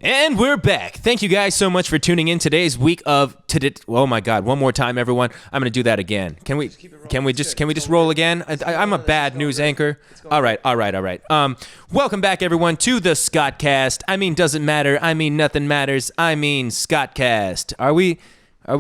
And we're back. Thank you guys so much for tuning in today's week of oh my god, one more time everyone. I'm going to do that again. Can we just roll again? I'm a bad news anchor. All right. Welcome back everyone to the Skotcast. I mean doesn't matter. I mean nothing matters. I mean Skotcast. Are we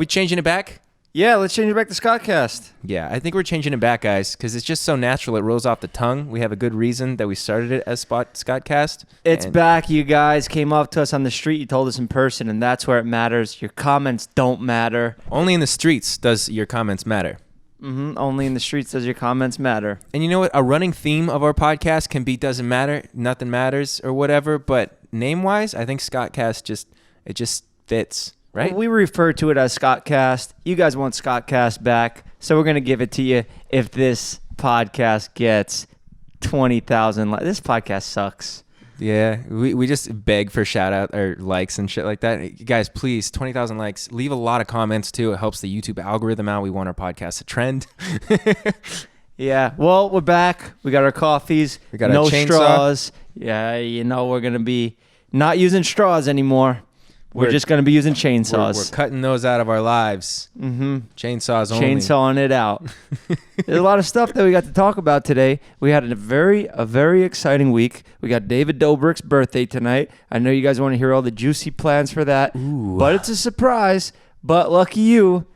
changing it back? Yeah, let's change it back to Skotcast. Yeah, I think we're changing it back, guys, because it's just so natural. It rolls off the tongue. We have a good reason that we started it as Skotcast. It's back, you guys. Came up to us on the street. You told us in person, and that's where it matters. Your comments don't matter. Only in the streets does your comments matter. Only in the streets does your comments matter. And you know what? A running theme of our podcast can be doesn't matter, nothing matters, or whatever. But name-wise, I think Skotcast just fits. Right? Well, we refer to it as Skotcast. You guys want Skotcast back, so we're going to give it to you if this podcast gets 20,000 likes. This podcast sucks. Yeah, we just beg for shout-out or likes and shit like that. You guys, please, 20,000 likes. Leave a lot of comments, too. It helps the YouTube algorithm out. We want our podcast to trend. Yeah, well, we're back. We got our coffees. We got no our chainsaw. Straws. Yeah, we're going to be not using straws anymore. We're just going to be using chainsaws. We're cutting those out of our lives. Chainsaws only. Chainsawing it out. There's a lot of stuff that we got to talk about today. We had a very exciting week. We got David Dobrik's birthday tonight. I know you guys want to hear all the juicy plans for that. Ooh. But it's a surprise. But lucky you,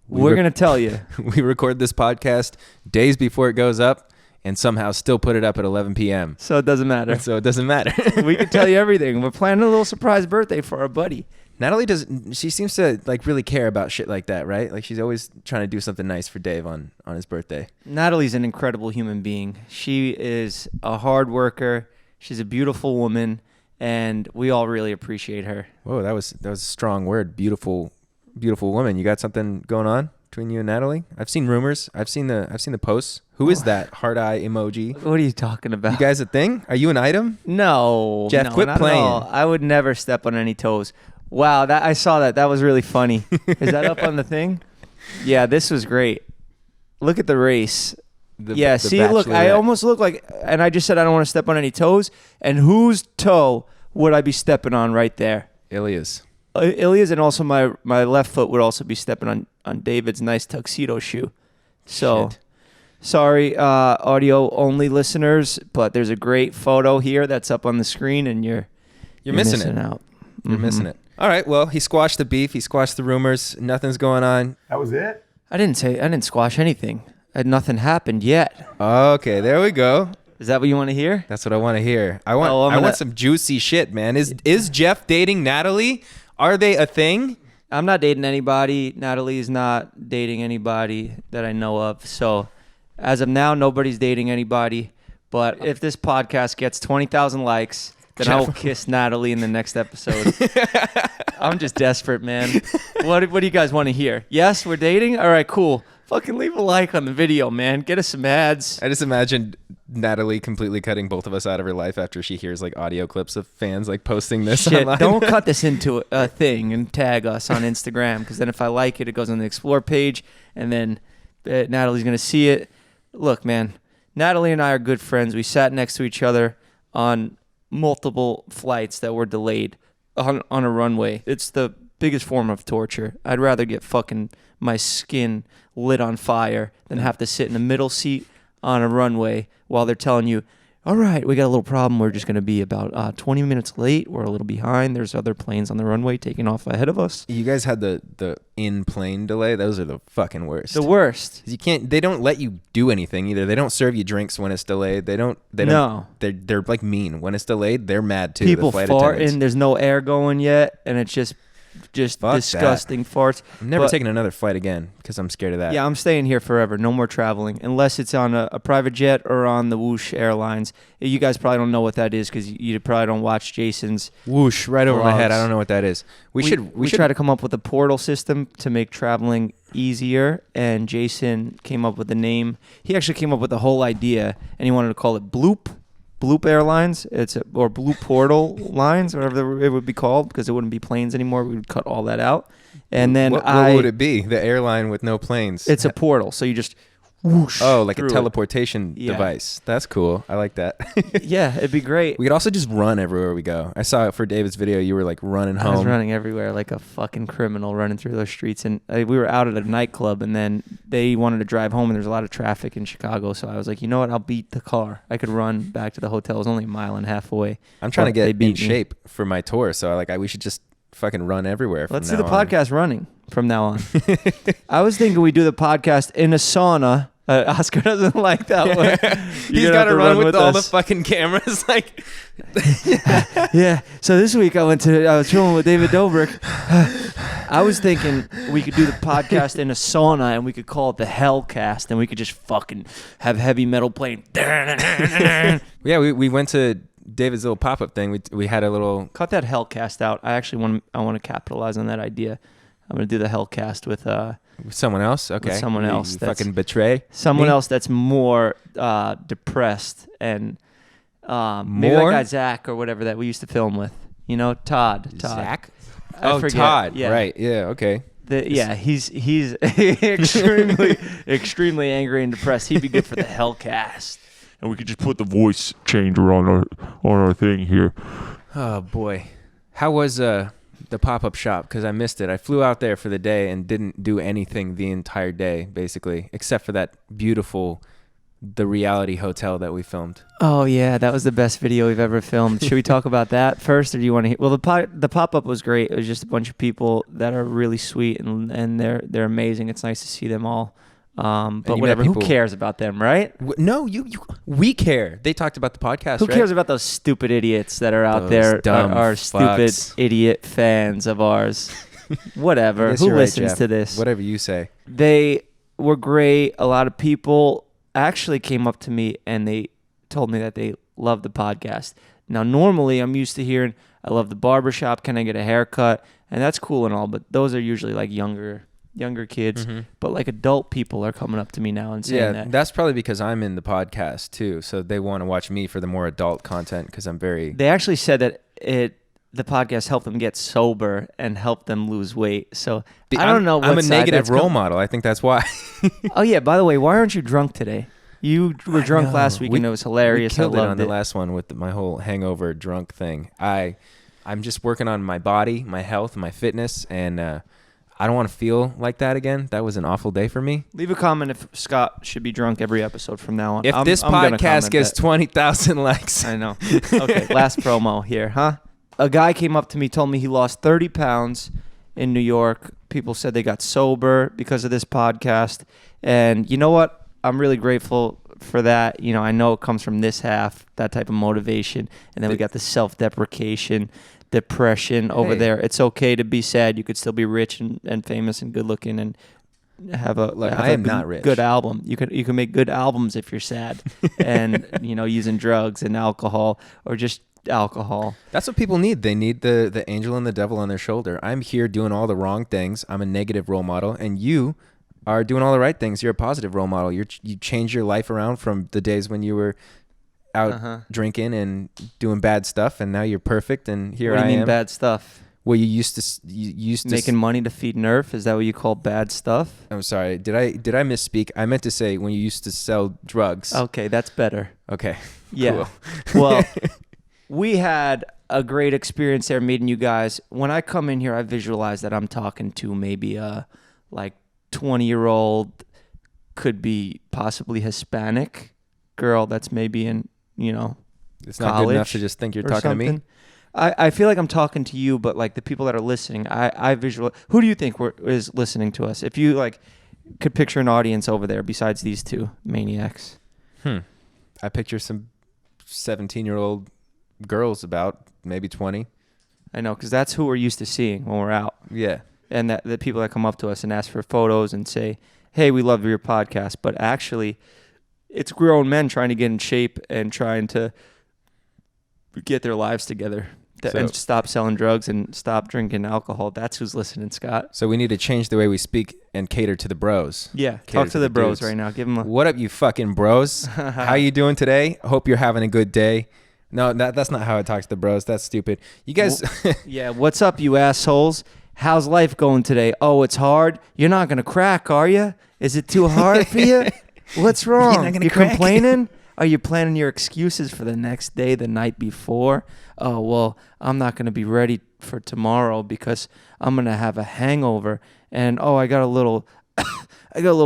we're going to tell you. We record this podcast days before it goes up and somehow still put it up at 11 p.m. So it doesn't matter. We can tell you everything. We're planning a little surprise birthday for our buddy. Natalie she seems to like really care about shit like that, right? Like she's always trying to do something nice for Dave on his birthday. Natalie's an incredible human being. She is a hard worker. She's a beautiful woman, and we all really appreciate her. Whoa, that was a strong word. Beautiful woman. You got something going on between you and Natalie? I've seen rumors. I've seen the posts. Who is that heart eye emoji? What are you talking about? You guys a thing? Are you an item? No. Jeff, quit playing. I would never step on any toes. Wow, I saw that. That was really funny. Is that up on the thing? Yeah, this was great. Look at the race. Look, I almost look like, and I just said I don't want to step on any toes. And whose toe would I be stepping on right there? Ilya's. Ilya's, and also my left foot would also be stepping on David's nice tuxedo shoe. So, Shit. Sorry, audio only listeners, but there's a great photo here that's up on the screen, and you're missing it. Out. You're missing it. All right, well, he squashed the beef. He squashed the rumors. Nothing's going on. That was it? I didn't squash anything. Nothing happened yet. Okay, there we go. Is that what you want to hear? That's what I want to hear. I want some juicy shit, man. Is Jeff dating Natalie? Are they a thing? I'm not dating anybody. Natalie is not dating anybody that I know of. So as of now, nobody's dating anybody. But if this podcast gets 20,000 likes, then I will kiss Natalie in the next episode. I'm just desperate, man. What do you guys want to hear? Yes, we're dating? All right, cool. Fucking leave a like on the video, man. Get us some ads. I just imagined Natalie completely cutting both of us out of her life after she hears like audio clips of fans like posting this online. Don't cut this into a thing and tag us on Instagram, because then if I like it, it goes on the Explore page, and then Natalie's going to see it. Look, man, Natalie and I are good friends. We sat next to each other on multiple flights that were delayed on a runway. It's the biggest form of torture. I'd rather get fucking my skin lit on fire than have to sit in the middle seat on a runway while they're telling you, all right, we got a little problem. We're just going to be about 20 minutes late. We're a little behind. There's other planes on the runway taking off ahead of us. You guys had the in-plane delay. Those are the fucking worst. The worst. They don't let you do anything either. They don't serve you drinks when it's delayed. No. They're like mean. When it's delayed, they're mad too. People farting. There's no air going yet, and it's just disgusting farts. I'm never taking another flight again because I'm scared of that. Yeah, I'm staying here forever. No more traveling unless it's on a private jet or on the Whoosh Airlines. You guys probably don't know what that is because you probably don't watch Jason's Whoosh right over my head. I don't know what that is. We should try to come up with a portal system to make traveling easier, and Jason came up with the name. He actually came up with the whole idea, and he wanted to call it Bloop Airlines, or Blue Portal Lines, whatever it would be called, because it wouldn't be planes anymore. We would cut all that out. And then what would it be? The airline with no planes. It's a portal. So you just whoosh. Oh, like a through it. teleportation Yeah. device. That's cool. I like that. Yeah, it'd be great. We could also just run everywhere we go. I saw it for David's video. You were like running home. I was running everywhere like a fucking criminal running through those streets. And we were out at a nightclub, and then they wanted to drive home, and there's a lot of traffic in Chicago. So I was like, you know what? I'll beat the car. I could run back to the hotel. It was only a mile and a half away. I'm trying to They get beat in me. shape for my tour. So we should just fucking run everywhere. Let's from do the now on. podcast running from now on. I was thinking we do the podcast in a sauna. Oscar doesn't like that one. He's got to run with all the fucking cameras. Like, yeah. So this week I was filming with David Dobrik. I was thinking we could do the podcast in a sauna, and we could call it the Hellcast, and we could just fucking have heavy metal playing. yeah, we went to David's little pop-up thing. We had a little. Cut that Hellcast out. I want to capitalize on that idea. I'm gonna do the Hellcast with Someone else? Okay. with someone else. You that's- fucking betray Someone me? else that's more depressed and maybe that More? guy Zach or whatever that we used to film with. You know, Todd. Zach? I forget. Todd. Yeah. Right. Yeah. Okay. He's extremely angry and depressed. He'd be good for the Hellcast. And we could just put the voice changer on our thing here. Oh boy, how was the pop-up shop? Because I missed it. I flew out there for the day and didn't do anything the entire day, basically, except for that beautiful, the reality hotel that we filmed. Oh yeah, that was the best video we've ever filmed. Should we talk about that first, or do you want to? Well, the pop-up was great. It was just a bunch of people that are really sweet and they're amazing. It's nice to see them all. But you met whatever. Who people- cares about them, right? No, we care. They talked about the podcast. Who right? cares about those stupid idiots that are out Those there? dumb Are stupid fucks. idiot fans of ours. Whatever. Yes, Who you're right, listens Jeff. to this? Whatever you say. They were great. A lot of people actually came up to me and they told me that they love the podcast. Now, normally I'm used to hearing, I love the barbershop. Can I get a haircut? And that's cool and all, but those are usually like younger kids. Mm-hmm. But like adult people are coming up to me now and saying Yeah, that. that's probably because I'm in the podcast too, so they want to watch me for the more adult content because I'm very. They actually said that the podcast helped them get sober and helped them lose weight. So I don't know. I'm what a side negative that's role com- model. I think that's why. Oh yeah. By the way, why aren't you drunk today? You were drunk know. last week and it was hilarious. We killed I it loved on the last one with my whole hangover drunk thing. I'm just working on my body, my health, my fitness, and I don't want to feel like that again. That was an awful day for me. Leave a comment if Scott should be drunk every episode from now on. If this I'm gonna podcast comment gets that. 20,000 likes, I know. Okay, last promo here, huh? A guy came up to me, told me he lost 30 pounds in New York. People said they got sober because of this podcast. And you know what? I'm really grateful for that. You know, I know it comes from this half, that type of motivation. And then we got the self-deprecation, depression over Hey. there. It's okay to be sad. You could still be rich and famous and good looking and have a Look, have I a am not rich. good album. You can make good albums if you're sad and using drugs and alcohol or just alcohol. that's what people need. They need the angel and the devil on their shoulder. I'm here doing all the wrong things. I'm a negative role model, and you are doing all the right things. You're a positive role model. You change your life around from the days when you were out drinking and doing bad stuff, and now you're perfect. And here What do I you mean am. bad stuff? Well, you used to Making money to feed Nerf? Is that what you call bad stuff? I'm sorry. Did I misspeak? I meant to say when you used to sell drugs. Okay, that's better. Okay. Yeah. Cool. Well, we had a great experience there meeting you guys. When I come in here, I visualize that I'm talking to maybe a 20-year-old, could be possibly Hispanic girl that's maybe in, It's not good enough college to just think you're or talking to me. something. I feel like I'm talking to you, but like the people that are listening, I visualize. Who do you think is listening to us? If you could picture an audience over there besides these two maniacs. I picture some 17-year-old girls, about maybe 20. I know, because that's who we're used to seeing when we're out. Yeah. And that the people that come up to us and ask for photos and say, hey, we love your podcast. But actually, it's grown men trying to get in shape and trying to get their lives together and stop selling drugs and stop drinking alcohol. That's who's listening, Scott. So we need to change the way we speak and cater to the bros. Yeah, Cater talk to the bros dudes. right now. Give them a... What up, you fucking bros? How you doing today? Hope you're having a good day. No, that's not how I talk to the bros. That's stupid. You guys... Yeah, what's up, you assholes? How's life going today? Oh, it's hard? You're not going to crack, are you? Is it too hard for you? What's wrong? You're not gonna You crack? complaining? Are you planning your excuses for the next day, the night before? Oh, well, I'm not going to be ready for tomorrow because I'm going to have a hangover. And, oh, I got a little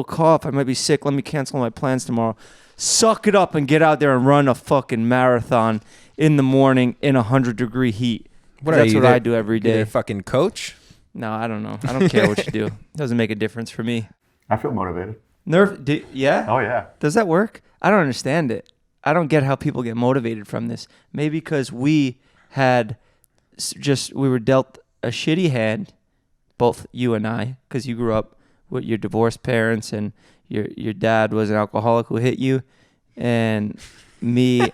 cough. I might be sick. Let me cancel my plans tomorrow. Suck it up and get out there and run a fucking marathon in the morning in 100-degree heat. That's what I do every You're day. a fucking coach? No, I don't know. I don't care what you do. It doesn't make a difference for me. I feel motivated. Yeah? Oh, yeah. Does that work? I don't understand it. I don't get how people get motivated from this. Maybe because we were dealt a shitty hand, both you and I, because you grew up with your divorced parents and your dad was an alcoholic who hit you. And me,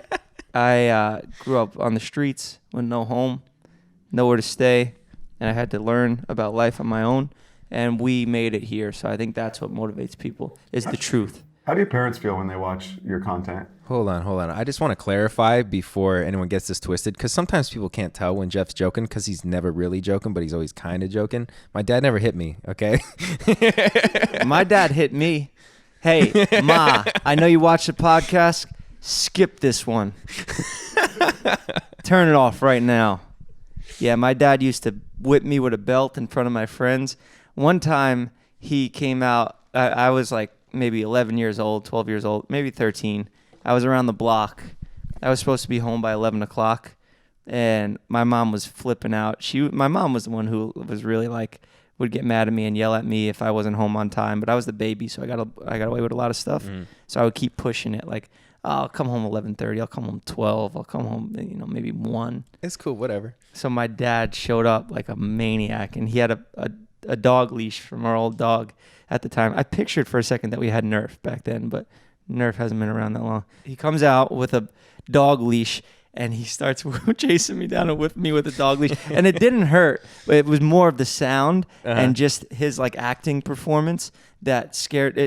I grew up on the streets with no home, nowhere to stay, and I had to learn about life on my own. And we made it here. So I think that's what motivates people, is the truth. How do your parents feel when they watch your content? Hold on. I just want to clarify before anyone gets this twisted, because sometimes people can't tell when Jeff's joking because he's never really joking, but he's always kind of joking. My dad never hit me, okay? My dad hit me. Hey, Ma, I know you watch the podcast. Skip this one. Turn it off right now. Yeah, my dad used to whip me with a belt in front of my friends. One time he came out, I was like maybe 11 years old, 12 years old, maybe 13. I was around the block. I was supposed to be home by 11 o'clock, and my mom was flipping out. My mom was the one who was really like, would get mad at me and yell at me if I wasn't home on time, but I was the baby, so I got away with a lot of stuff. So I would keep pushing it, like, oh, I'll come home 11:30, I'll come home 12, I'll come home, maybe 1. It's cool, whatever. So my dad showed up like a maniac, and he had a dog leash from our old dog at the time. I pictured for a second that we had Nerf back then, but Nerf hasn't been around that long. He comes out with a dog leash, and he starts chasing me down and whipping me with a dog leash. And it didn't hurt, but it was more of the sound and just his like acting performance that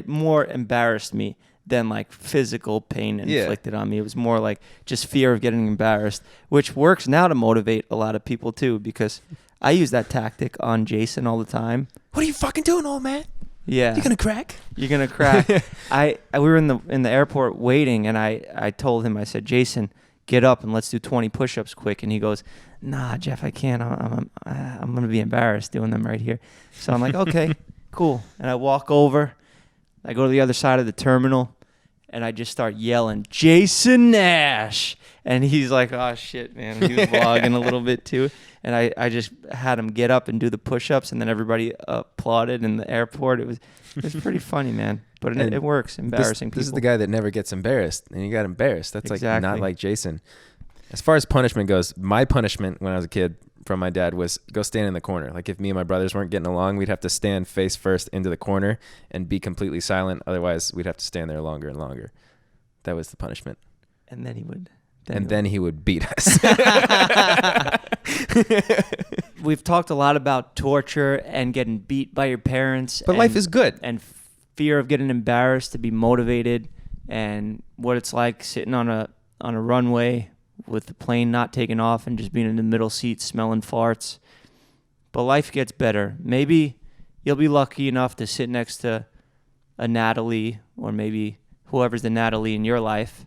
more embarrassed me than like physical pain inflicted on me. It was more like just fear of getting embarrassed, which works now to motivate a lot of people too, because I use that tactic on Jason all the time. What are you fucking doing, old man? Yeah. You're gonna crack? You're gonna crack. We were in the airport waiting, and I told him, I said, Jason, get up and let's do 20 push-ups quick. And he goes, nah, Jeff, I can't. I'm gonna be embarrassed doing them right here. So I'm like, okay, cool. And I walk over. I go to the other side of the terminal, and I just start yelling, Jason Nash. And he's like, oh, shit, man. He was vlogging a little bit, too. And I just had him get up and do the push-ups, and then everybody applauded in the airport. It was pretty funny, man. But it works, embarrassing people. This is the guy that never gets embarrassed, and you got embarrassed. That's Exactly. like not like Jason. As far as punishment goes, my punishment when I was a kid from my dad was go stand in the corner. Like if me and my brothers weren't getting along, we'd have to stand face first into the corner and be completely silent. Otherwise, we'd have to stand there longer and longer. That was the punishment. And then he would. Then he would beat us. We've talked a lot about torture and getting beat by your parents. But life is good. And fear of getting embarrassed to be motivated, and what it's like sitting on a runway with the plane not taking off and just being in the middle seat smelling farts. But life gets better. Maybe you'll be lucky enough to sit next to a Natalie, or maybe whoever's the Natalie in your life.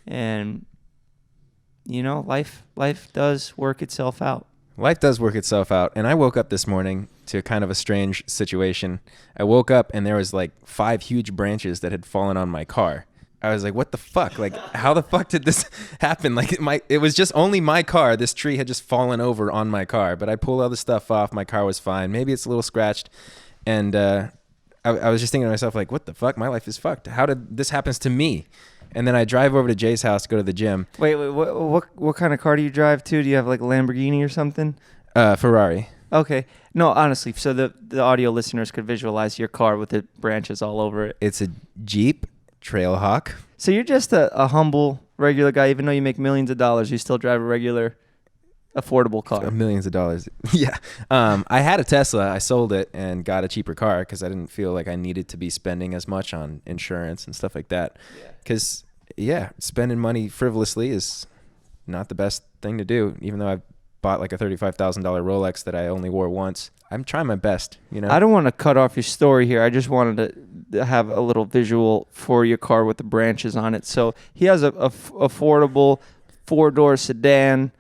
And, life does work itself out. Life does work itself out. And I woke up this morning to kind of a strange situation. I woke up and there was like 5 huge branches that had fallen on my car. I was like, what the fuck? Like, how the fuck did this happen? Like, it was just only my car. This tree had just fallen over on my car. But I pulled all the stuff off. My car was fine. Maybe it's a little scratched. And I was just thinking to myself, like, what the fuck? My life is fucked. How did this happen to me? And then I drive over to Jay's house to go to the gym. Wait, what kind of car do you drive to? Do you have like a Lamborghini or something? Ferrari. Okay. No, honestly, so the audio listeners could visualize your car with the branches all over it. It's a Jeep Trailhawk. So you're just a humble, regular guy. Even though you make millions of dollars, you still drive a regular, affordable car. Millions of dollars. Yeah. I had a Tesla. I sold it and got a cheaper car because I didn't feel like I needed to be spending as much on insurance and stuff like that. Because, spending money frivolously is not the best thing to do, even though I've bought like a $35,000 Rolex that I only wore once. I'm trying my best, I don't want to cut off your story here. I just wanted have a little visual for your car with the branches on it. So he has a affordable 4-door sedan.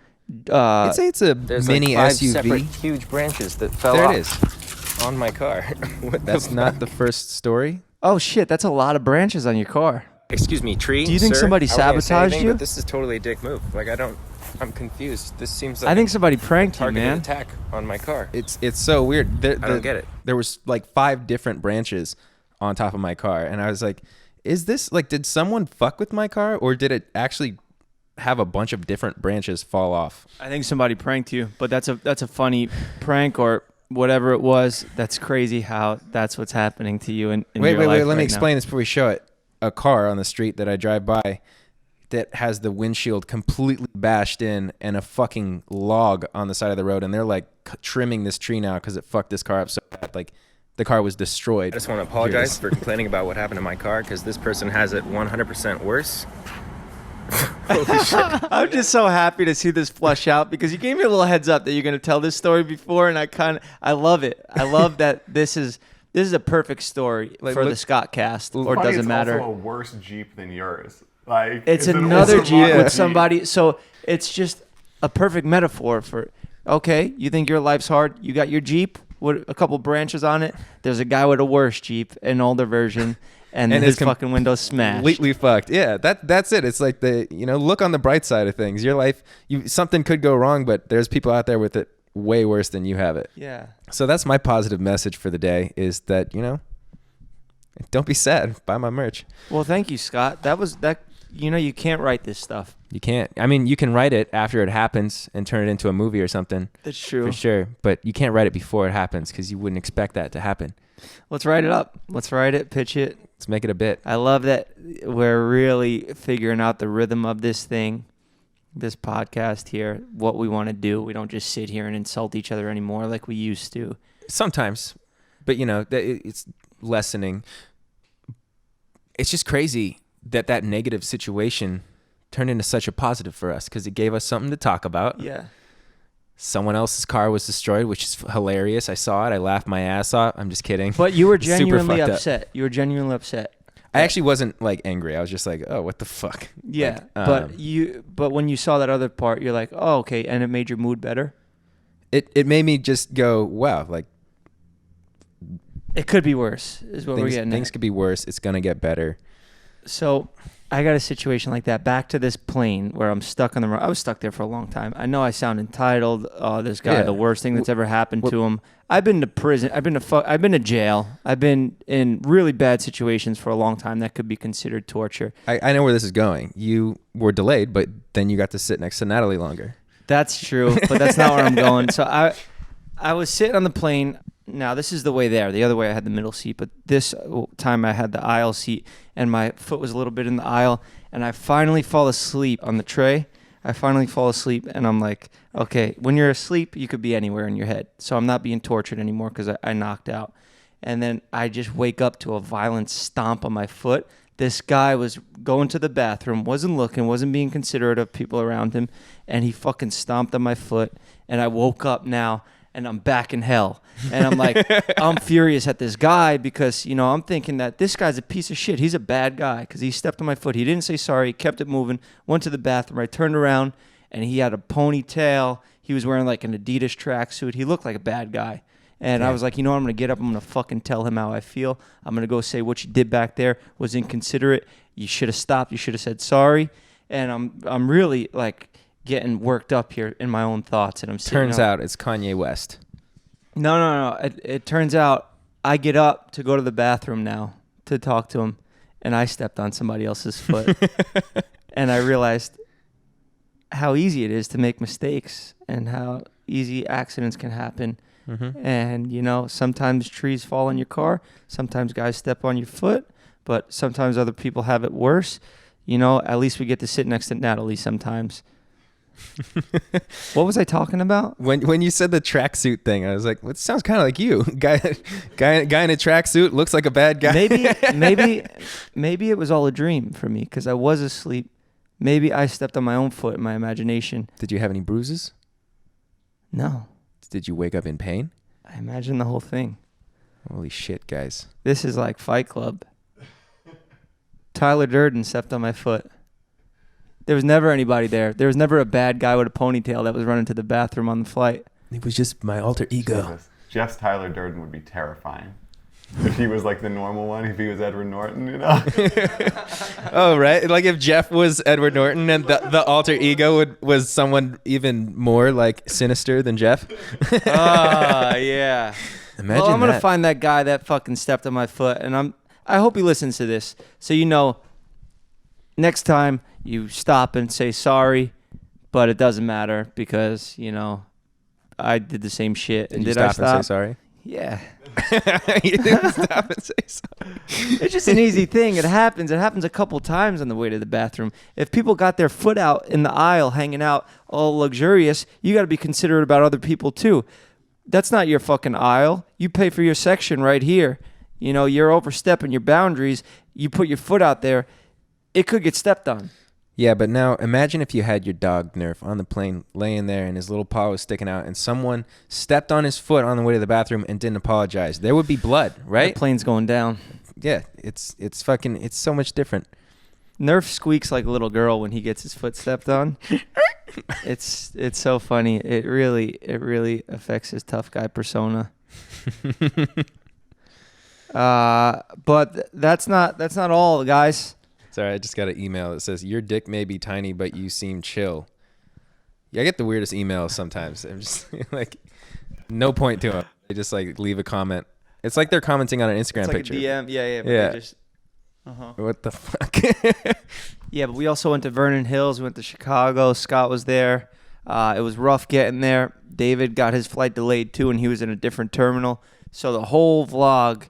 I'd say it's a There's mini like 5 SUV. separate huge branches that fell There off. it is. On my car. That's not the first story. Oh shit, that's a lot of branches on your car. Excuse me, tree. Do you think sir? somebody I wasn't gonna say sabotaged anything, you? But this is totally a dick move. Like I'm confused. This seems like I think somebody pranked you, targeted man. attack on my car. It's so weird. I don't get it. There was like 5 different branches on top of my car, and I was like, "Is this like? Did someone fuck with my car, or did it actually have a bunch of different branches fall off?" I think somebody pranked you, but that's a funny prank or whatever it was. That's crazy how that's what's happening to you in Wait. your life Let me right explain this before we show it. A car on the street that I drive by that has the windshield completely bashed in and a fucking log on the side of the road, and they're like trimming this tree now because it fucked this car up so bad. Like the car was destroyed. I just want to apologize for complaining about what happened to my car because this person has it 100% worse. Holy shit. I'm just so happy to see this flush out because you gave me a little heads up that you're going to tell this story before, and I love it. I love that this is a perfect story Like, for the look- Skotcast, or Funny, doesn't it's matter. also a worse Jeep than yours. Like It's an another older Jeep model with Jeep. somebody. So it's just a perfect metaphor for, okay, you think your life's hard? You got your Jeep with a couple branches on it. There's a guy with a worse Jeep, an older version, and his it's fucking window's smashed. Completely fucked. Yeah, that's it. It's like look on the bright side of things. Your life, something could go wrong, but there's people out there with it way worse than you have it. Yeah. So that's my positive message for the day is that, don't be sad. Buy my merch. Well, thank you, Scott. That. You can't write this stuff. You can't. I mean, you can write it after it happens and turn it into a movie or something. That's true. For sure. But you can't write it before it happens because you wouldn't expect that to happen. Let's write it up. Let's write it, pitch it. Let's make it a bit. I love that we're really figuring out the rhythm of this thing, this podcast here, what we want to do. We don't just sit here and insult each other anymore like we used to. Sometimes. But, it's lessening. It's just crazy that negative situation turned into such a positive for us because it gave us something to talk about. Yeah. Someone else's car was destroyed, which is hilarious. I saw it. I laughed my ass off. I'm just kidding. But you were Super genuinely fucked up. upset. You were genuinely upset. I actually wasn't like angry. I was just like, oh, what the fuck? Yeah. Like, but when you saw that other part, you're like, oh, okay, and it made your mood better. It made me just go, wow, like It could be worse, is what we're getting things at. could be worse. It's gonna get better. So I got a situation like that. Back to this plane where I'm stuck on the road. I was stuck there for a long time. I know I sound entitled. Oh, this guy, Yeah. the worst thing that's ever happened to him. I've been to prison. I've been to jail. I've been in really bad situations for a long time that could be considered torture. I know where this is going. You were delayed, but then you got to sit next to Natalie longer. That's true, but that's not where I'm going. So I was sitting on the plane. Now, this is the way there. The other way I had the middle seat, but this time I had the aisle seat, and my foot was a little bit in the aisle, and I finally fall asleep on the tray. I finally fall asleep, and I'm like, okay, when you're asleep, you could be anywhere in your head. So I'm not being tortured anymore because I knocked out. And then I just wake up to a violent stomp on my foot. This guy was going to the bathroom, wasn't looking, wasn't being considerate of people around him, and he fucking stomped on my foot, and I woke up now, and I'm back in hell. And I'm like, I'm furious at this guy because, I'm thinking that this guy's a piece of shit. He's a bad guy because he stepped on my foot. He didn't say sorry. He kept it moving, went to the bathroom. I turned around, and he had a ponytail. He was wearing like an Adidas tracksuit. He looked like a bad guy. And I was like, I'm going to get up. I'm going to fucking tell him how I feel. I'm going to go say what you did back there was inconsiderate. You should have stopped. You should have said sorry. And I'm really like getting worked up here in my own thoughts. And I'm sitting Turns up. out it's Kanye West. No. It turns out I get up to go to the bathroom now to talk to him, and I stepped on somebody else's foot. And I realized how easy it is to make mistakes and how easy accidents can happen. Mm-hmm. And, sometimes trees fall in your car. Sometimes guys step on your foot. But sometimes other people have it worse. At least we get to sit next to Natalie sometimes. What was I talking about? When you said the tracksuit thing, I was like, well, it sounds kind of like you. Guy in a tracksuit looks like a bad guy. Maybe it was all a dream for me because I was asleep. Maybe I stepped on my own foot in my imagination. Did you have any bruises? No. Did you wake up in pain? I imagined the whole thing. Holy shit, guys. This is like Fight Club. Tyler Durden stepped on my foot. There was never anybody there. There was never a bad guy with a ponytail that was running to the bathroom on the flight. It was just my alter ego. Jesus. Jeff's Tyler Durden would be terrifying. If he was like the normal one, if he was Edward Norton, you know? Oh, right. Like if Jeff was Edward Norton and the alter ego was someone even more like sinister than Jeff. Yeah. Imagine well, I'm going to that. find that guy that fucking stepped on my foot, and I hope he listens to this. So you know, next time you stop and say sorry, but it doesn't matter because, you know, I did the same shit. Did you did I stop and say sorry? Yeah. You didn't stop and say sorry. It's just an easy thing. It happens. It happens a couple times on the way to the bathroom. If people got their foot out in the aisle, hanging out, all luxurious, you got to be considerate about other people too. That's not your fucking aisle. You pay for your section right here. You know, you're overstepping your boundaries. You put your foot out there, it could get stepped on. Yeah, but now imagine if you had your dog Nerf on the plane laying there and his little paw was sticking out and someone stepped on his foot on the way to the bathroom and didn't apologize. There would be blood, right? The plane's going down. Yeah, it's so much different. Nerf squeaks like a little girl when he gets his foot stepped on. It's so funny. It really affects his tough guy persona. But that's not all, guys. Sorry, I just got an email that says your dick may be tiny, but you seem chill. Yeah, I get the weirdest emails sometimes. I'm just like, no point to them. They just like leave a comment. It's like they're commenting on an Instagram It's like picture. a DM. Yeah. But Yeah. they just, What the fuck? Yeah, but we also went to Vernon Hills. We went to Chicago. Scott was there. It was rough getting there. David got his flight delayed too, and he was in a different terminal. So the whole vlog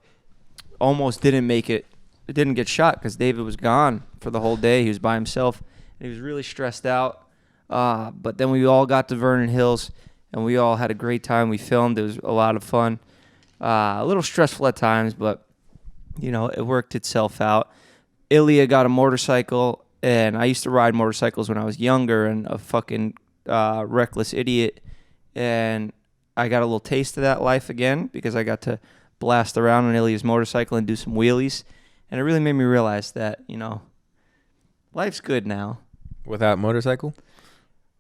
almost didn't make it. It didn't get shot because David was gone for the whole day. He was by himself. And he was really stressed out. But then we all got to Vernon Hills, and we all had a great time. We filmed. It was a lot of fun. A little stressful at times, but, you know, it worked itself out. Ilya got a motorcycle, and I used to ride motorcycles when I was younger and a fucking reckless idiot. And I got a little taste of that life again because I got to blast around on Ilya's motorcycle and do some wheelies. And it really made me realize that, you know, life's good now. Without motorcycle?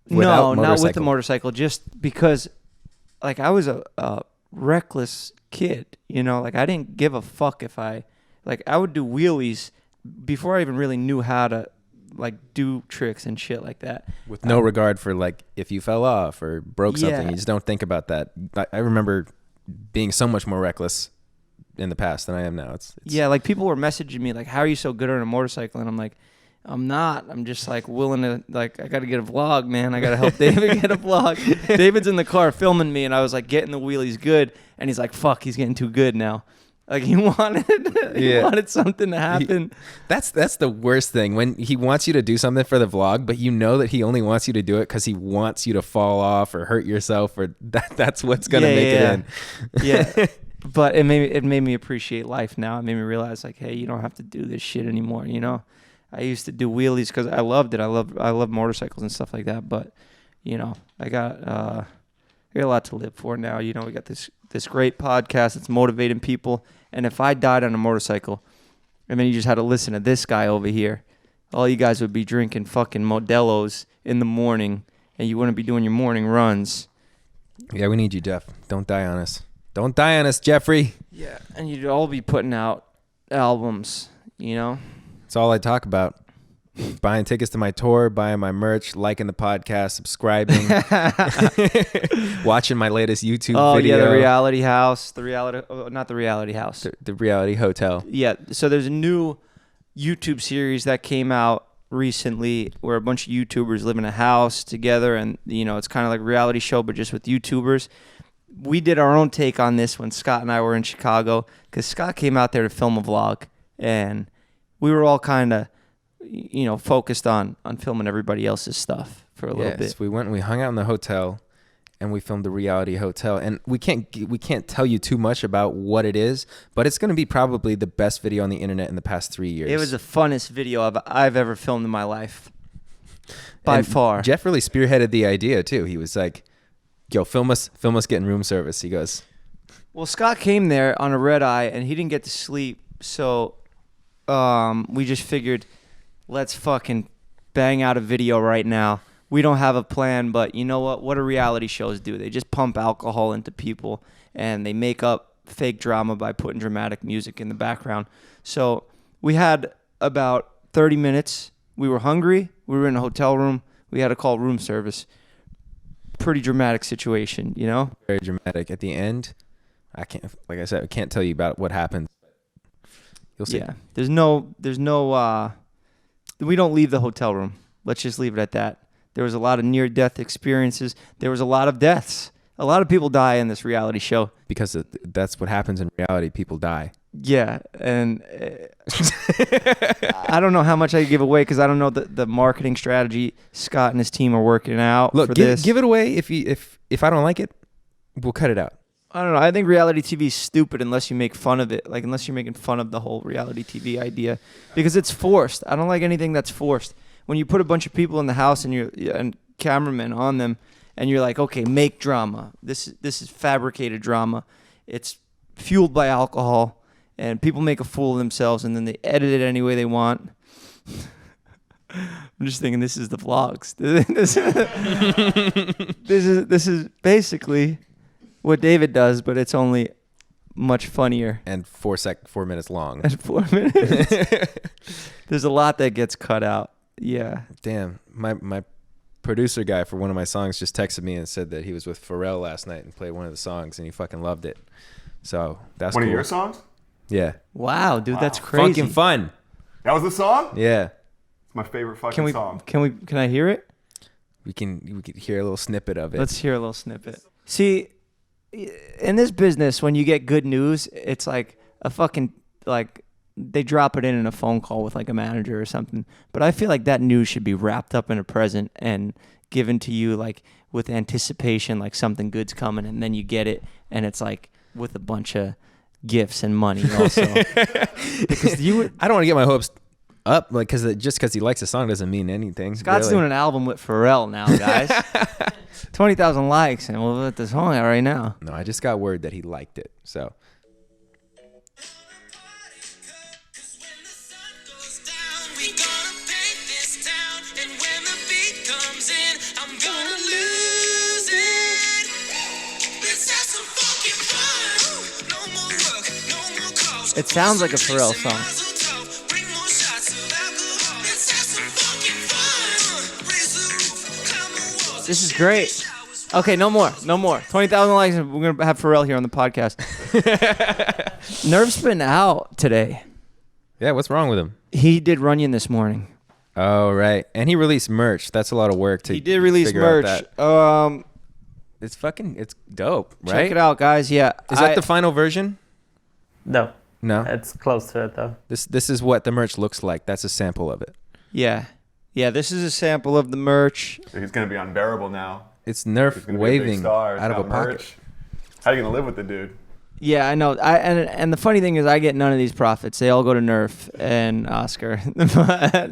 No, not with the motorcycle. Just because, like, I was a reckless kid, you know? Like, I didn't give a fuck if I would do wheelies before I even really knew how to, like, do tricks and shit like that. With no regard for, like, if you fell off or broke something. Yeah. You just don't think about that. I remember being so much more reckless in the past than I am now. It's Yeah, like, people were messaging me, like, how are you so good on a motorcycle? And I'm like, I'm not. I'm just, like, willing to, like, I got to get a vlog, man. I got to help David get a vlog. David's in the car filming me, and I was, like, getting the wheelies good. And he's like, fuck, he's getting too good now. Like, he wanted something to happen. That's the worst thing, when he wants you to do something for the vlog, but you know that he only wants you to do it because he wants you to fall off or hurt yourself, or that's what's gonna make it in. Yeah. But it made me appreciate life now. It made me realize, like, hey, you don't have to do this shit anymore. You know, I used to do wheelies because I loved it. I love motorcycles and stuff like that. But, you know, I got a lot to live for now. You know, we got this great podcast that's motivating people. And if I died on a motorcycle, and then you just had to listen to this guy over here, all you guys would be drinking fucking Modelo's in the morning, and you wouldn't be doing your morning runs. Yeah, we need you, Jeff. Don't die on us. Don't die on us, Jeffrey. Yeah, and you'd all be putting out albums, you know? That's all I talk about. Buying tickets to my tour, buying my merch, liking the podcast, subscribing, watching my latest YouTube video. Oh, yeah, the reality house. Not the reality house. The reality hotel. Yeah, so there's a new YouTube series that came out recently where a bunch of YouTubers live in a house together, and, you know, it's kind of like a reality show, but just with YouTubers. We did our own take on this when Scott and I were in Chicago, because Scott came out there to film a vlog, and we were all kind of, you know, focused on filming everybody else's stuff for a little bit. We went and we hung out in the hotel, and we filmed the reality hotel. And we can't tell you too much about what it is, but it's going to be probably the best video on the internet in the past 3 years. It was the funnest video I've ever filmed in my life, by far. Jeff really spearheaded the idea too. He was like, yo, film us getting room service. He goes, Well, Scott came there on a red eye, and he didn't get to sleep, so we just figured, let's fucking bang out a video right now. We don't have a plan, but you know what? What do reality shows do? They just pump alcohol into people, and they make up fake drama by putting dramatic music in the background. So we had about 30 minutes. We were hungry. We were in a hotel room. We had to call room service. Pretty dramatic situation, you know? Very dramatic. At the end, I can't tell you about what happened. You'll see. Yeah. There's no, we don't leave the hotel room. Let's just leave it at that. There was a lot of near-death experiences. There was a lot of deaths. A lot of people die in this reality show. Because that's what happens in reality. People die. Yeah, and I don't know how much I can give away because I don't know the marketing strategy Scott and his team are working out. Look, for this. give it away. If I don't like it, we'll cut it out. I don't know. I think reality TV is stupid unless you make fun of it. Like, unless you're making fun of the whole reality TV idea. Because it's forced. I don't like anything that's forced. When you put a bunch of people in the house and cameramen on them, and you're like, okay, make drama. This is fabricated drama. It's fueled by alcohol, and people make a fool of themselves, and then they edit it any way they want. I'm just thinking this is the vlogs. This is basically what David does, but it's only much funnier. And 4 minutes long. And 4 minutes. There's a lot that gets cut out. Yeah. Damn. My producer guy for one of my songs just texted me and said that he was with Pharrell last night and played one of the songs and he fucking loved it. So that's One cool. of your songs? Yeah. Wow, dude, that's crazy. Fucking fun. That was the song? Yeah. It's my favorite fucking song. Can I hear it? We can hear a little snippet of it. Let's hear a little snippet. See, in this business, when you get good news, it's like a fucking, like, they drop it in a phone call with like a manager or something. But I feel like that news should be wrapped up in a present and given to you like with anticipation, like something good's coming, and then you get it, and it's like with a bunch of gifts and money also. Because I don't want to get my hopes up, like, just because he likes a song doesn't mean anything. Scott's really. doing an album with Pharrell now, guys. 20,000 likes, and we'll let the song out right now. No, I just got word that he liked it. So. It sounds like a Pharrell song. This is great. Okay, no more. 20,000 likes, and we're going to have Pharrell here on the podcast. Nerve's been out today. Yeah, what's wrong with him? He did Runyon this morning. Oh, right. And he released merch. That's a lot of work to He did release figure merch. out that. It's dope, right? Check it out, guys. Yeah. Is that the final version? No. No. It's close to it, though. This is what the merch looks like. That's a sample of it. Yeah. Yeah, this is a sample of the merch. He's going to be unbearable now. It's He's Nerf going to be a big waving star. out of a pocket. Merch. How are you going to live with the dude? Yeah, I know. And the funny thing is I get none of these profits. They all go to Nerf and Oscar.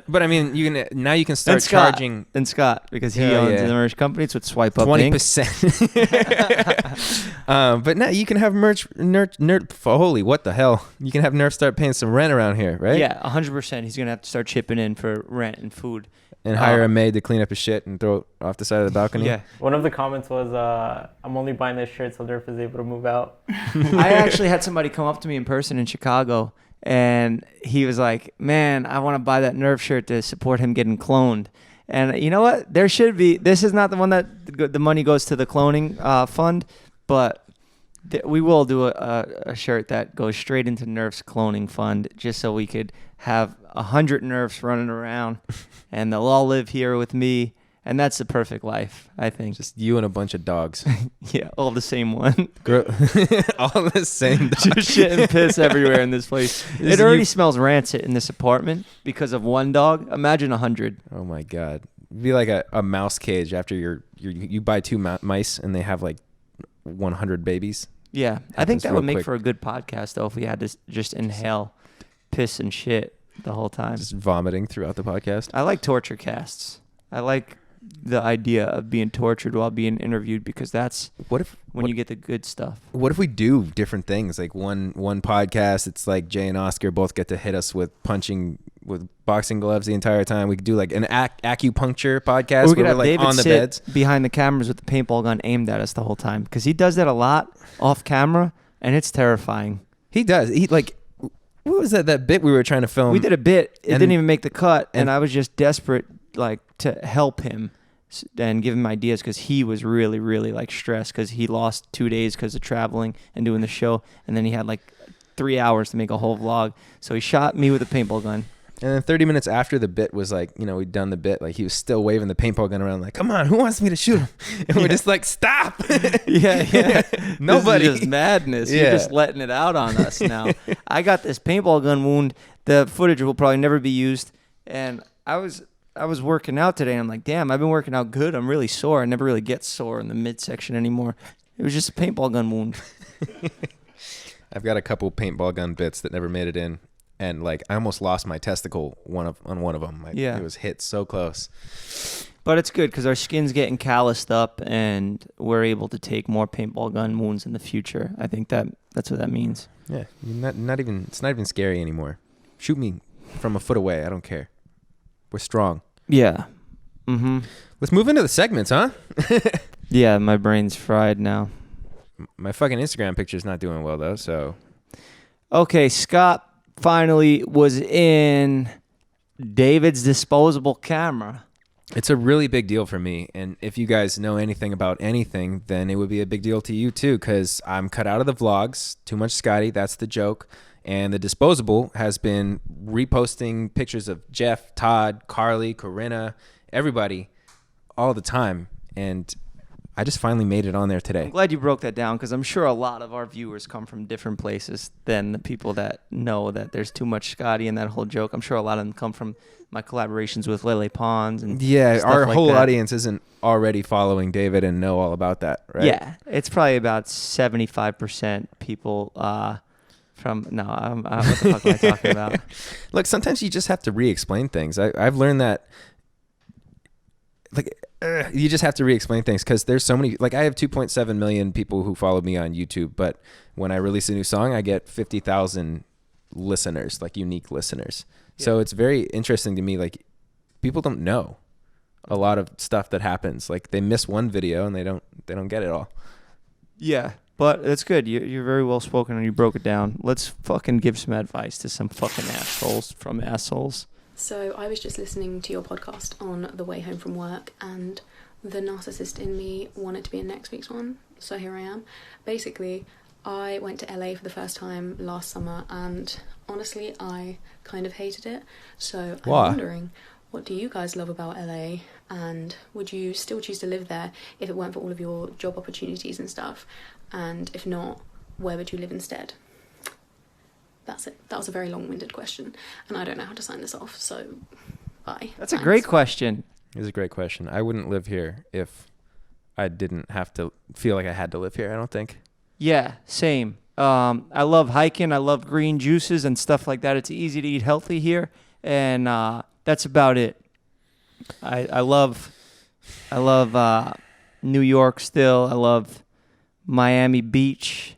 But I mean, you can start charging and Scott because he Yeah, owns yeah. the merch company. It's with Swipe Up 20%. But now you can have merch. Nerf. Holy, what the hell? You can have Nerf start paying some rent around here, right? Yeah, 100%. He's gonna have to start chipping in for rent and food. And hire a maid to clean up his shit and throw it off the side of the balcony. Yeah. One of the comments was, I'm only buying this shirt so Nerf is able to move out. I actually had somebody come up to me in person in Chicago, and he was like, "Man, I want to buy that Nerf shirt to support him getting cloned." And you know what? There should be. This is not the one that the money goes to the cloning fund, but we will do a shirt that goes straight into Nerf's cloning fund, just so we could have 100 Nerfs running around, and they'll all live here with me. And that's the perfect life, I think. Just you and a bunch of dogs. Yeah, all the same one. All the same dogs. Just shit and piss everywhere in this place. It already smells rancid in this apartment because of one dog. Imagine 100. Oh my god. It'd be like a mouse cage after you buy two mice and they have like 100 babies. Yeah, I think Happens that would real make quick. for a good podcast, though, if we had to just inhale piss and shit the whole time. Just vomiting throughout the podcast. I like torture casts. I like the idea of being tortured while being interviewed, because that's What if when you get the good stuff. What if we do different things? Like one podcast, it's like Jay and Oscar both get to hit us with punching with boxing gloves the entire time. We could do like an acupuncture podcast Or we where could we're have like David on the sit beds. behind the cameras with the paintball gun aimed at us the whole time, because he does that a lot off camera, and it's terrifying. He does. He like, what was that bit we were trying to film? We did a bit. It and- didn't even make the cut, and and- I was just desperate, like, to help him and give him ideas, because he was really, really like stressed, because he lost 2 days because of traveling and doing the show, and then he had like 3 hours to make a whole vlog. So he shot me with a paintball gun. And then 30 minutes after the bit was like, you know, we'd done the bit, like he was still waving the paintball gun around like, come on, who wants me to shoot him? And we're just like, stop. Yeah. Nobody. This is just madness. You're Yeah. just letting it out on us now. I got this paintball gun wound. The footage will probably never be used. And I was working out today, and I'm like, damn, I've been working out good. I'm really sore. I never really get sore in the midsection anymore. It was just a paintball gun wound. I've got a couple paintball gun bits that never made it in. And like, I almost lost my testicle on one of them. Like, Yeah. It was hit so close. But it's good because our skin's getting calloused up, and we're able to take more paintball gun wounds in the future. I think that's what that means. Yeah. Not even, it's not even scary anymore. Shoot me from a foot away. I don't care. We're strong. Yeah. Mm-hmm. Let's move into the segments, huh? Yeah, my brain's fried now. My fucking Instagram picture's not doing well though, so. Okay, Scott finally was in David's disposable camera. It's a really big deal for me, and if you guys know anything about anything, then it would be a big deal to you too, because I'm cut out of the vlogs. Too much Scotty, that's the joke. And the disposable has been reposting pictures of Jeff, Todd, Carly, Corinna, everybody, all the time. And I just finally made it on there today. I'm glad you broke that down, because I'm sure a lot of our viewers come from different places than the people that know that there's too much Scotty in that whole joke. I'm sure a lot of them come from my collaborations with Lele Pons and Yeah, stuff our like whole that. audience isn't already following David and know all about that, right? Yeah, it's probably about 75% people from what the fuck am I talking about? Look, sometimes you just have to re-explain things. I've learned that, like, you just have to re-explain things, because there's so many. Like, I have 2.7 million people who follow me on YouTube, but when I release a new song, I get 50,000 listeners, like unique listeners. Yeah. So it's very interesting to me. Like, people don't know a lot of stuff that happens. Like, they miss one video and they don't get it all. Yeah, but it's good. You're very well spoken, and you broke it down. Let's fucking give some advice to some fucking assholes from assholes. So I was just listening to your podcast on the way home from work, and the narcissist in me wanted to be in next week's one, so here I am. Basically, I went to LA for the first time last summer, and honestly, I kind of hated it. So I'm wondering, what do you guys love about LA, and would you still choose to live there if it weren't for all of your job opportunities and stuff? And if not, where would you live instead? That's it. That was a very long-winded question, and I don't know how to sign this off, so bye. That's a great question. It's a great question. I wouldn't live here if I didn't have to feel like I had to live here, I don't think. Yeah, same. I love hiking. I love green juices and stuff like that. It's easy to eat healthy here, and that's about it. I love New York still. I love Miami Beach.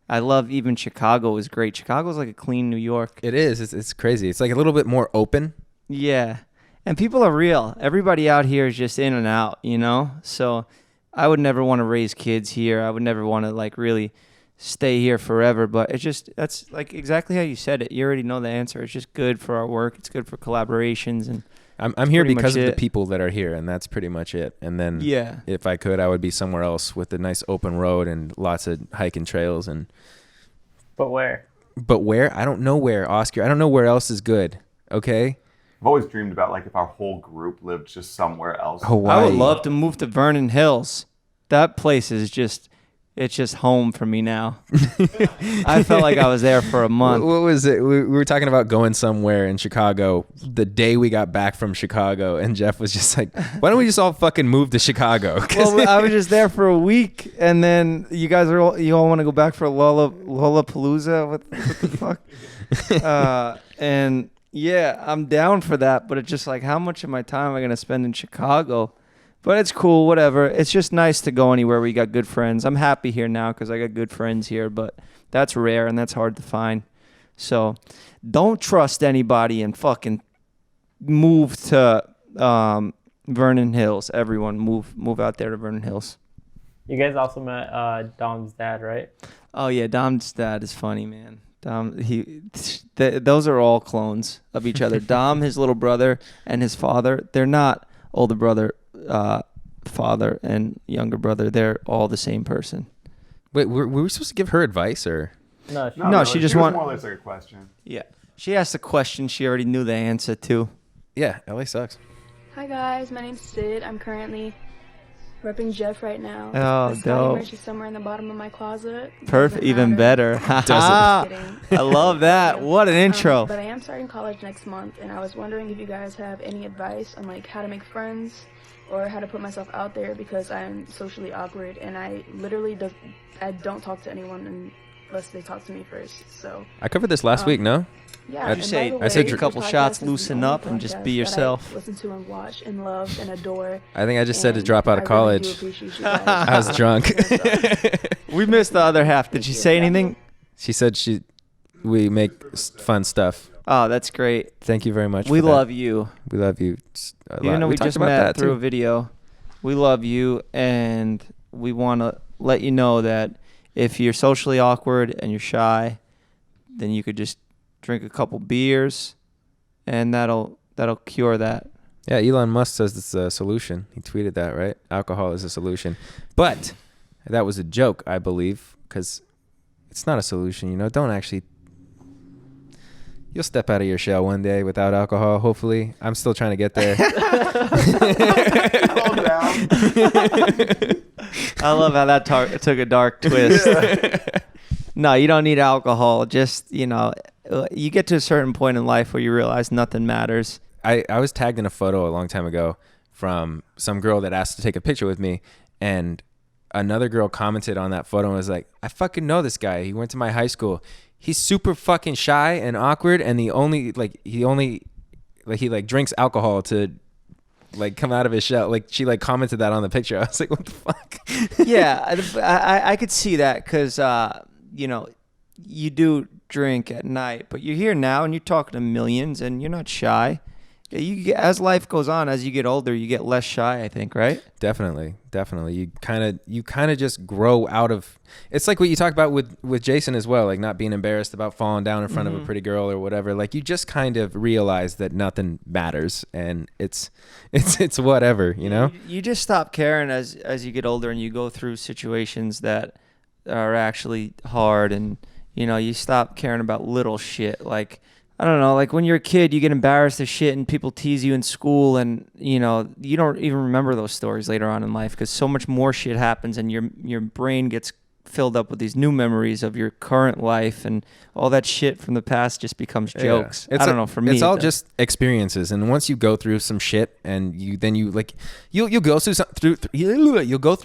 I love even Chicago is great. Chicago's like a clean New York. It is. It's crazy. It's like a little bit more open. Yeah. And people are real. Everybody out here is just in and out, you know? So I would never want to raise kids here. I would never want to like really stay here forever. But it's just, that's like exactly how you said it. You already know the answer. It's just good for our work. It's good for collaborations. And I'm here pretty because much of the it. people that are here, and that's pretty much it. And then yeah. if I could, I would be somewhere else with a nice open road and lots of hiking trails. But where? But where? I don't know where, Oscar. I don't know where else is good. Okay? I've always dreamed about like if our whole group lived just somewhere else. Hawaii. I would love to move to Vernon Hills. That place is just, it's just home for me now. I felt like I was there for a month. What was it? We were talking about going somewhere in Chicago the day we got back from Chicago, and Jeff was just like, why don't we just all fucking move to Chicago? Well, I was just there for a week, and then you all want to go back for Lollapalooza? What the fuck? And yeah, I'm down for that, but it's just like, how much of my time am I going to spend in Chicago? But it's cool, whatever. It's just nice to go anywhere where you got good friends. I'm happy here now because I got good friends here, but that's rare and that's hard to find. So don't trust anybody and fucking move to Vernon Hills. Everyone move out there to Vernon Hills. You guys also met Dom's dad, right? Oh yeah, Dom's dad is funny, man. Those are all clones of each other. Dom, his little brother, and his father, they're not older brother, father, and younger brother. They're all the same person. Wait, were we supposed to give her advice or? No, she just was more or less like a question. Yeah. She asked a question she already knew the answer to. Yeah, LA sucks. Hi guys, my name's Sid. I'm currently repping Jeff right now. Oh, The dope. merch is somewhere in the bottom of my closet. Perfect, Doesn't even matter. better. Just kidding. I love that. What an intro. But I am starting college next month, and I was wondering if you guys have any advice on like how to make friends or how to put myself out there, because I'm socially awkward and I literally don't talk to anyone unless they talk to me first. So I covered this last week, no? yeah, I and just by say- the I said way, a couple this shots, podcast is the loosen only up, and just podcast be that yourself. I listen to and watch and love and adore. I think I just said to And drop out of I really do college. appreciate you guys. I was drunk. We missed the other half. Did she say anything? She said we make fun stuff. Oh, that's great. Thank you very much. We for that. love you. We love you. Even though we talked just about met that, through too. a video, we love you, and we want to let you know that if you're socially awkward and you're shy, then you could just drink a couple beers, and that'll cure that. Yeah, Elon Musk says it's a solution. He tweeted that, right? Alcohol is a solution. But that was a joke, I believe, because it's not a solution, Don't actually... You'll step out of your shell one day without alcohol, hopefully. I'm still trying to get there. Calm down. I love how that took a dark twist. No, you don't need alcohol. Just, you get to a certain point in life where you realize nothing matters. I was tagged in a photo a long time ago from some girl that asked to take a picture with me, and another girl commented on that photo and was like, I fucking know this guy. He went to my high school. He's super fucking shy and awkward, and he drinks alcohol to come out of his shell. She commented that on the picture. I was like, what the fuck? Yeah, I could see that because, you do drink at night, but you're here now and you're talking to millions and you're not shy. As life goes on, as you get older, you get less shy, I think, right? Definitely. You kind of just grow out of. It's like what you talk about with Jason as well, like not being embarrassed about falling down in front of a pretty girl or whatever. Like you just kind of realize that nothing matters and it's whatever, You just stop caring as you get older and you go through situations that are actually hard, and you stop caring about little shit. Like, I don't know, like when you're a kid, you get embarrassed as shit and people tease you in school, and you don't even remember those stories later on in life because so much more shit happens and your brain gets filled up with these new memories of your current life, and all that shit from the past just becomes jokes. Yeah. I don't know, for me it's all just experiences, and once you go through some shit and you'll go through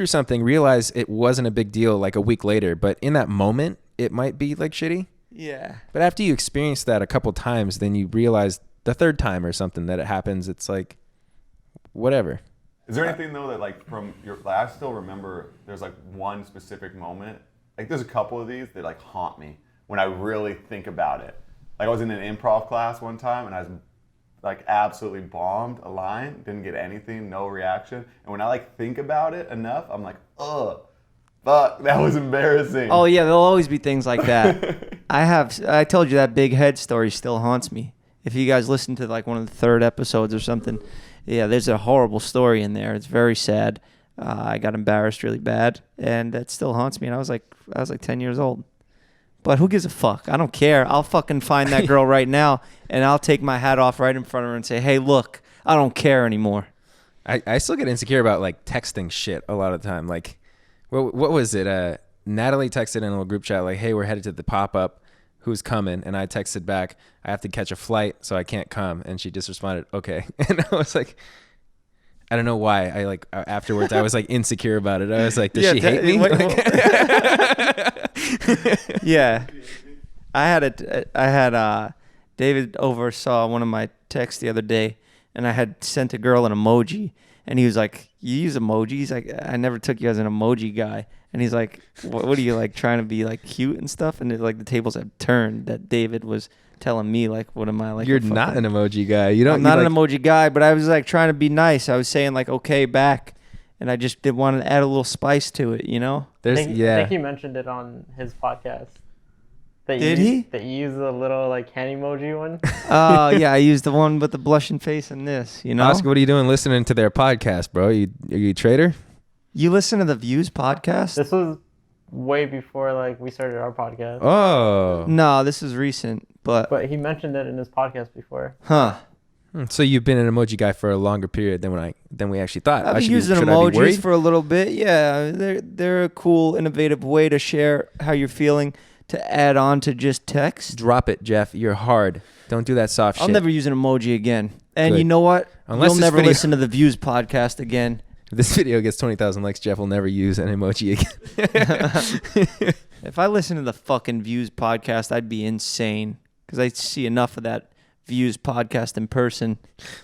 something, realize it wasn't a big deal like a week later, but in that moment it might be like shitty. Yeah. But after you experience that a couple times, then you realize the third time or something that it happens, it's like whatever. Is there anything though that from your? I still remember there's one specific moment. There's a couple of these that haunt me when I really think about it. I was in an improv class one time and I was absolutely bombed a line, didn't get anything, no reaction. And when I think about it enough, I'm like, ugh, fuck, that was embarrassing. Oh yeah, there'll always be things like that. I told you that big head story still haunts me. If you guys listen to one of the third episodes or something, yeah, there's a horrible story in there. It's very sad. I got embarrassed really bad, and that still haunts me. And I was like 10 years old. But who gives a fuck? I don't care. I'll fucking find that girl right now, and I'll take my hat off right in front of her and say, hey, look, I don't care anymore. I still get insecure about texting shit a lot of the time. What was it? Natalie texted in a little group chat hey, we're headed to the pop-up. Who's coming? And I texted back, I have to catch a flight, so I can't come. And she just responded, okay. And I was like, I don't know why. Afterwards, I was insecure about it. I was like, does she hate me? Yeah. I had David oversaw one of my texts the other day, and I had sent a girl an emoji, and he was like, you use emojis. I never took you as an emoji guy. And he's like, what are you like trying to be like cute and stuff? And like the tables have turned that David was telling me like, what am I like? You're not an emoji guy. You don't. I'm not an emoji guy, but I was like trying to be nice. I was saying like, okay, back. And I just did want to add a little spice to it, you know? I think he mentioned it on his podcast. Did he? That you use the little like hand emoji one. Oh, yeah. I used the one with the blushing face and this, you know? Oscar, what are you doing listening to their podcast, bro? Are you a trader? You listen to the Views podcast? This was way before like we started our podcast. Oh. No, this is recent, but he mentioned it in his podcast before. Huh. So you've been an emoji guy for a longer period than we actually thought. I've been using emojis for a little bit. Yeah, they're a cool, innovative way to share how you're feeling, to add on to just text. Drop it, Jeff. You're hard. Don't do that soft shit. I'll never use an emoji again. And Good. you know what? Unless You'll this never video- listen to the Views podcast again. If this video gets 20,000 likes, Jeff will never use an emoji again. If I listen to the fucking Views podcast, I'd be insane because I see enough of that Views podcast in person.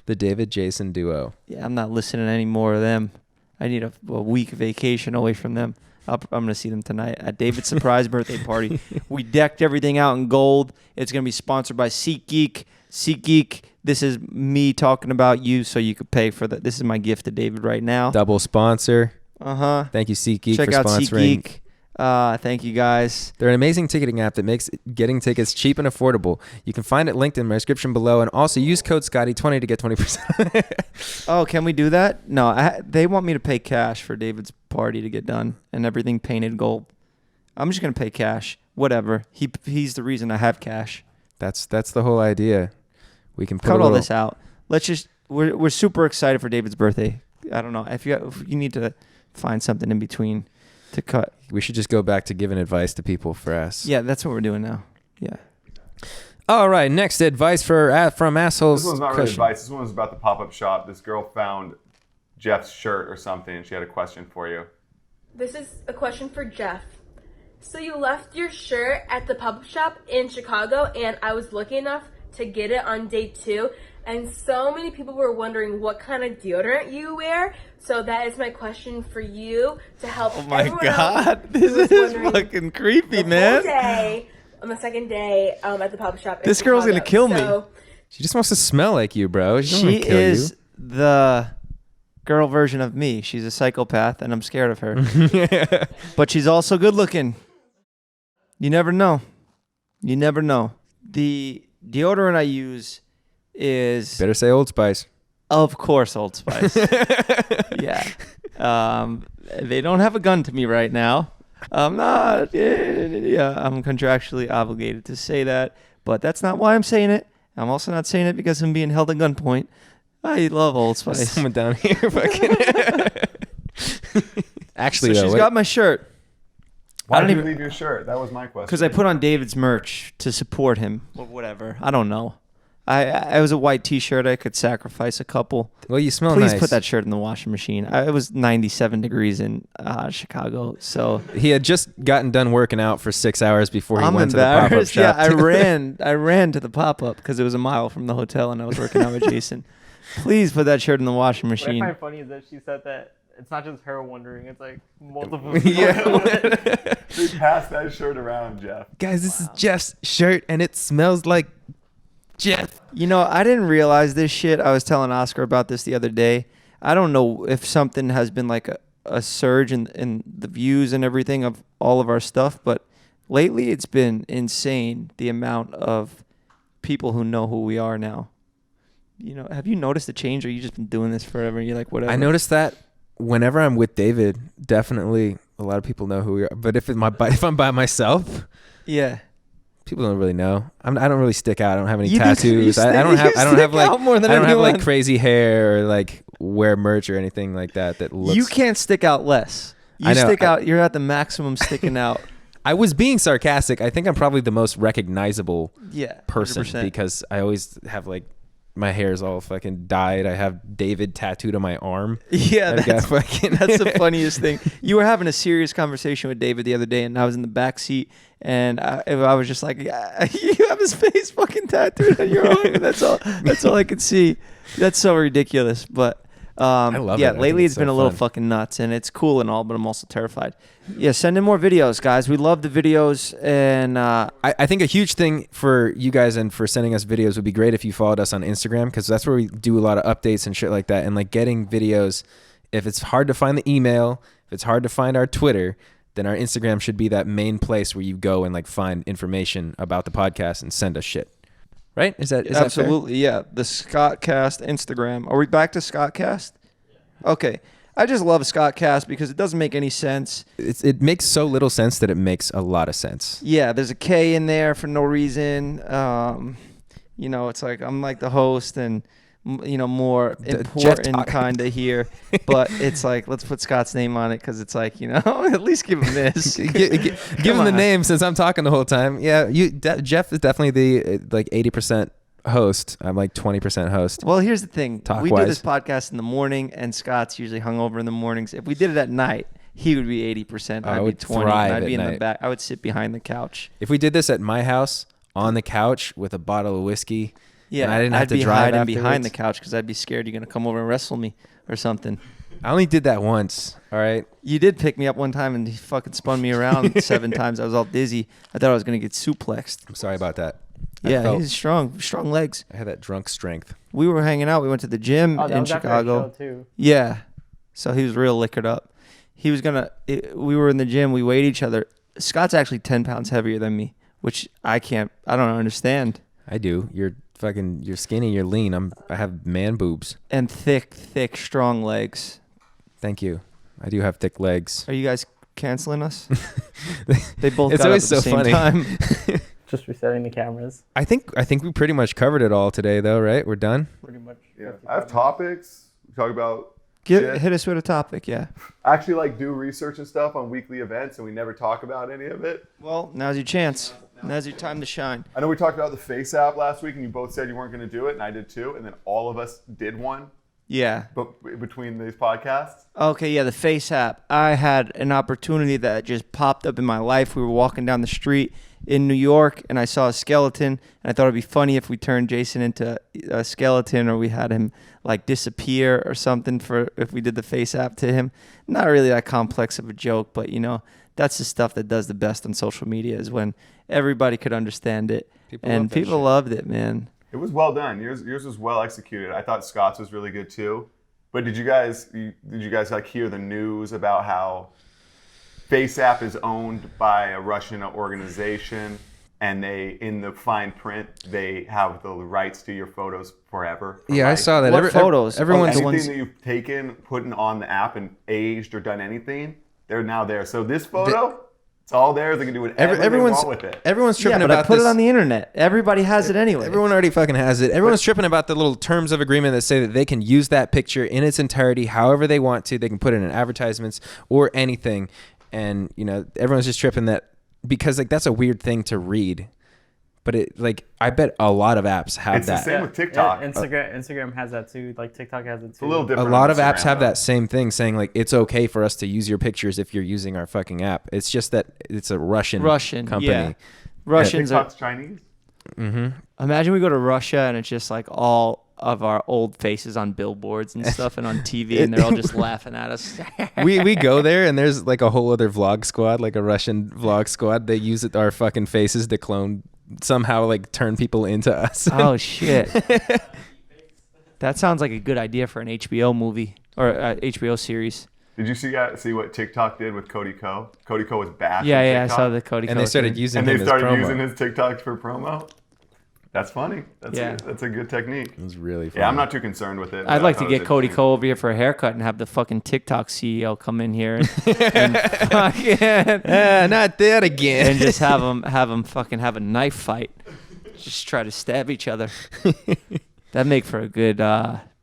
The David Jason duo. Yeah, I'm not listening to any more of them. I need a week vacation away from them. I'm going to see them tonight at David's surprise birthday party. We decked everything out in gold. It's going to be sponsored by SeatGeek. SeatGeek, this is me talking about you so you could pay for that. This is my gift to David right now. Double sponsor. Uh-huh. Thank you, SeatGeek, Check for out sponsoring. SeatGeek. Thank you, guys. They're an amazing ticketing app that makes getting tickets cheap and affordable. You can find it linked in my description below, and also use code Scotty20 to get 20%. Oh, can we do that? No, they want me to pay cash for David's party to get done and everything painted gold. I'm just going to pay cash. Whatever. He's the reason I have cash. That's the whole idea. We can cut all this out. Let's just we're super excited for David's birthday. I don't know if you need to find something in between to cut. We should just go back to giving advice to people for us. Yeah, that's what we're doing now. Yeah. All right, next advice from assholes. This one's not really advice. This one was about the pop-up shop. This girl found Jeff's shirt or something, and she had a question for you. This is a question for Jeff. So you left your shirt at the pop-up shop in Chicago, and I was lucky enough to get it on day 2. And so many people were wondering what kind of deodorant you wear. So that is my question for you to help. Oh my everyone God, else this who is is wondering fucking creepy, the man. whole day, on the second day at the pop shop. This girl's gonna kill me. She just wants to smell like you, bro. She is the girl version of me. She's a psychopath, and I'm scared of her. But she's also good looking. You never know. You never know. The deodorant I use is... Better say Old Spice. Of course, Old Spice. Yeah. They don't have a gun to me right now. I'm not... Yeah, I'm contractually obligated to say that. But that's not why I'm saying it. I'm also not saying it because I'm being held at gunpoint. I love Old Spice. Someone down here fucking... Actually, so though, she's got my shirt. Why did you leave your shirt? That was my question. Because I put on David's merch to support him or whatever. I don't know. I was a white T-shirt. I could sacrifice a couple. Well, you smell Please nice. put that shirt in the washing machine. It was 97 degrees in Chicago, so he had just gotten done working out for 6 hours before he I'm went to the pop-up embarrassed. shop. Yeah, I ran to the pop-up because it was a mile from the hotel, and I was working out with Jason. Please put that shirt in the washing What I machine. find funny is that she said that it's not just her wondering; it's like multiple. Yeah. We passed that shirt around, Jeff. Guys, this is Jeff's shirt, and it smells like Jeff. You know, I didn't realize this shit. I was telling Oscar about this the other day. I don't know if something has been like a surge in the views and everything of all of our stuff, but lately it's been insane the amount of people who know who we are now. You know, have you noticed the change, or you just been doing this forever and you're like, whatever? I noticed that whenever I'm with David, definitely a lot of people know who we are. But if I'm by myself, yeah, people don't really know. I don't really stick out. I don't have any You think tattoos. you I don't stick have like out more than I don't have anyone. like crazy hair or like wear merch or anything like that looks. you can't stick out less. You I know. stick out. You're at the maximum sticking out. I was being sarcastic. I think I'm probably the most recognizable Yeah, person 100%. because I always have like my hair's all fucking dyed. I have David tattooed on my arm. Yeah, That guy that's fucking- that's the funniest thing. You were having a serious conversation with David the other day, and I was in the back seat, and I was just like, yeah, "You have his face fucking tattooed on your arm." That's all I could see. That's so ridiculous. But I love it. I think Lately it's it's been so a little fun. fucking nuts, and it's cool and all, but I'm also terrified. Yeah, send in more videos, guys. We love the videos, and I think a huge thing for you guys and for sending us videos would be great if you followed us on Instagram, because that's where we do a lot of updates and shit like that. And like getting videos, if it's hard to find the email, if it's hard to find our Twitter, then our Instagram should be that main place where you go and like find information about the podcast and send us shit. Right? Is that fair? absolutely, yeah. The Skotcast Instagram. Are we back to Skotcast? Okay. I just love Skotcast because it doesn't make any sense. It makes so little sense that it makes a lot of sense. Yeah, there's a K in there for no reason. It's like I'm like the host and more important kind of here, but it's like let's put Scott's name on it because it's like at least give him this. Give him the name since I'm talking the whole time. Yeah, Jeff is definitely the like 80% host. I'm like 20% host. Well, here's the thing. We do Talk-wise. this podcast in the morning, and Scott's usually hungover in the mornings. If we did it at night, he would be 80%. I I'd be would 20. thrive And I'd at be in the night. back. I would sit behind the couch. If we did this at my house on the couch with a bottle of whiskey, Yeah, and I didn't have I'd to be drive hiding behind afterwards. the couch because I'd be scared you're gonna come over and wrestle me or something. I only did that once. All right. You did pick me up one time and he fucking spun me around 7 times. I was all dizzy. I thought I was gonna get suplexed. I'm sorry about that. Yeah, he's strong legs. I had that drunk strength. We were hanging out. We went to the gym Oh, that in was after our Chicago. show, too. Yeah, so he was real liquored up. He was we were in the gym. We weighed each other. Scott's actually 10 pounds heavier than me, which I don't understand. I do. You're skinny. You're lean. I have man boobs. And thick, strong legs. Thank you. I do have thick legs. Are you guys canceling us? They both It's got always up at the so same funny. time. Just resetting the cameras. I think we pretty much covered it all today, though, right? We're done. Pretty much. Yeah, I have topics. We talk about Hit us with a topic, yeah. I actually like do research and stuff on weekly events, and we never talk about any of it. Well, now's your chance. Now's your time to shine. I know we talked about the Face app last week, and you both said you weren't going to do it, and I did too. And then all of us did one, Yeah. but between these podcasts. Okay, yeah, the Face app. I had an opportunity that just popped up in my life. We were walking down the street in New York, and I saw a skeleton, and I thought it'd be funny if we turned Jason into a skeleton, or we had him like disappear or something if we did the Face app to him. Not really that complex of a joke, but that's the stuff that does the best on social media is when everybody could understand it. People love that people shit. loved it, man. It was well done. Yours was well executed. I thought Scott's was really good too. But did you guys like hear the news about how FaceApp is owned by a Russian organization, and they, in the fine print, they have the rights to your photos forever? Yeah, I saw that. What photos? Everyone's Anything that you've taken, put on the app, and aged or done anything, they're now there. So this photo, it's all there. They can do whatever they want with it. Everyone's tripping Yeah, but about I put this. it on the internet. Everybody has it anyway. Everyone already fucking has it. Everyone's tripping about the little terms of agreement that say that they can use that picture in its entirety however they want to. They can put it in advertisements or anything. And, everyone's just tripping that because like that's a weird thing to read. But I bet a lot of apps have It's the that. same with TikTok. Instagram has that too. Like TikTok has it too. It's a little A different. lot on of apps Instagram, have though. that same thing saying like it's okay for us to use your pictures if you're using our fucking app. It's just that it's a Russian company. Yeah. Russians are. TikTok's Chinese. Imagine we go to Russia and it's just like all of our old faces on billboards and stuff and on TV, and they're all just laughing at us. we go there and there's like a whole other vlog squad, like a Russian vlog squad. They use our fucking faces to clone, somehow like turn people into us. Oh shit! That sounds like a good idea for an HBO movie or HBO series. Did you see what TikTok did with Cody Ko? Cody Ko was bashing Yeah, I TikTok, saw the Cody. And they started using and him they as started promo. using his TikToks for promo. That's funny. Yeah. That's a good technique. It was really funny. Yeah, I'm not too concerned with it. I'd but like I to thought it get was Cody interesting. Ko over here for a haircut and have the fucking TikTok CEO come in here and fucking not that again. and just have them fucking have a knife fight, just try to stab each other. That'd make for a good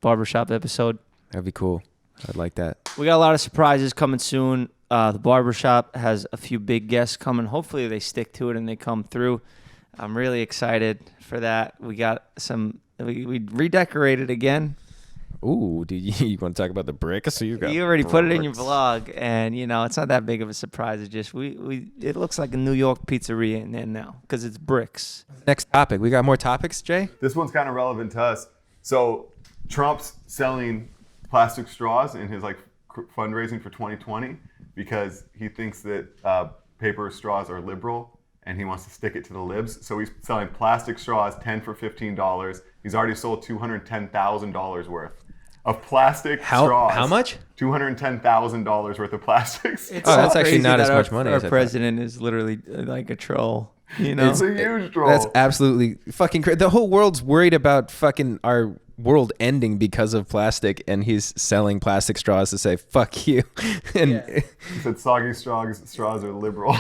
barbershop episode. That'd be cool. I'd like that. We got a lot of surprises coming soon. The barbershop has a few big guests coming. Hopefully they stick to it and they come through. I'm really excited for that. We got we redecorated again. Ooh, do you want to talk about the bricks? So you already put it in your vlog, and it's not that big of a surprise. It's just it looks like a New York pizzeria in there now because it's bricks. Next topic. We got more topics, Jay? This one's kind of relevant to us. So Trump's selling plastic straws in his like fundraising for 2020 because he thinks that paper straws are liberal and he wants to stick it to the libs. So he's selling plastic straws 10 for $15. He's already sold $210,000 worth of plastic straws. How much? $210,000 worth of plastics. It's that's so actually crazy not that as much money Our as I thought. president is literally like a troll. You know, It's a huge troll. That's absolutely fucking crazy. The whole world's worried about fucking our world ending because of plastic, and he's selling plastic straws to say fuck you. And He said soggy straws are liberal.